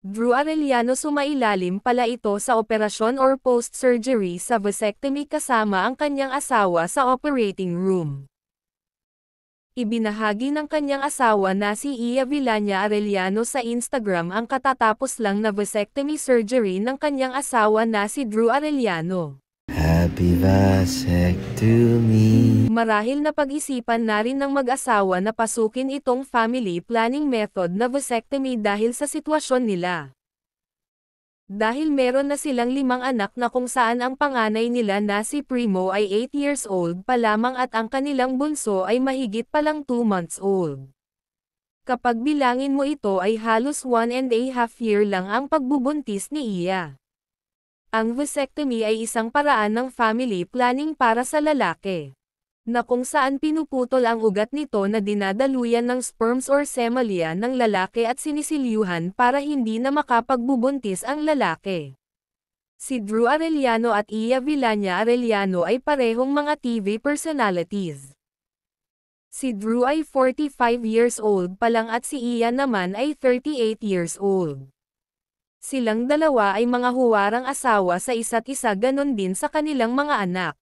Drew Arellano sumailalim pala ito sa operasyon or post-surgery sa vasectomy kasama ang kanyang asawa sa operating room. Ibinahagi ng kanyang asawa na si Iya Villania Arellano sa Instagram ang katatapos lang na vasectomy surgery ng kanyang asawa na si Drew Arellano. Happy vasectomy. Marahil na pag-isipan na rin ng mag-asawa na pasukin itong family planning method na vasectomy dahil sa sitwasyon nila. Dahil meron na silang 5 anak na kung saan ang panganay nila na si Primo ay 8 years old pa lamang at ang kanilang bunso ay mahigit palang 2 months old. Kapag bilangin mo ito ay halos 1.5 year lang ang pagbubuntis ni Iya. Ang vasectomy ay isang paraan ng family planning para sa lalaki, na kung saan pinuputol ang ugat nito na dinadaluyan ng sperms or semalia ng lalaki at sinisilyuhan para hindi na makapagbubuntis ang lalaki. Si Drew Arellano at Iya Villania Arellano ay parehong mga TV personalities. Si Drew ay 45 years old pa lang at si Iya naman ay 38 years old. Silang dalawa ay mga huwarang asawa sa isa't isa, ganon din sa kanilang mga anak.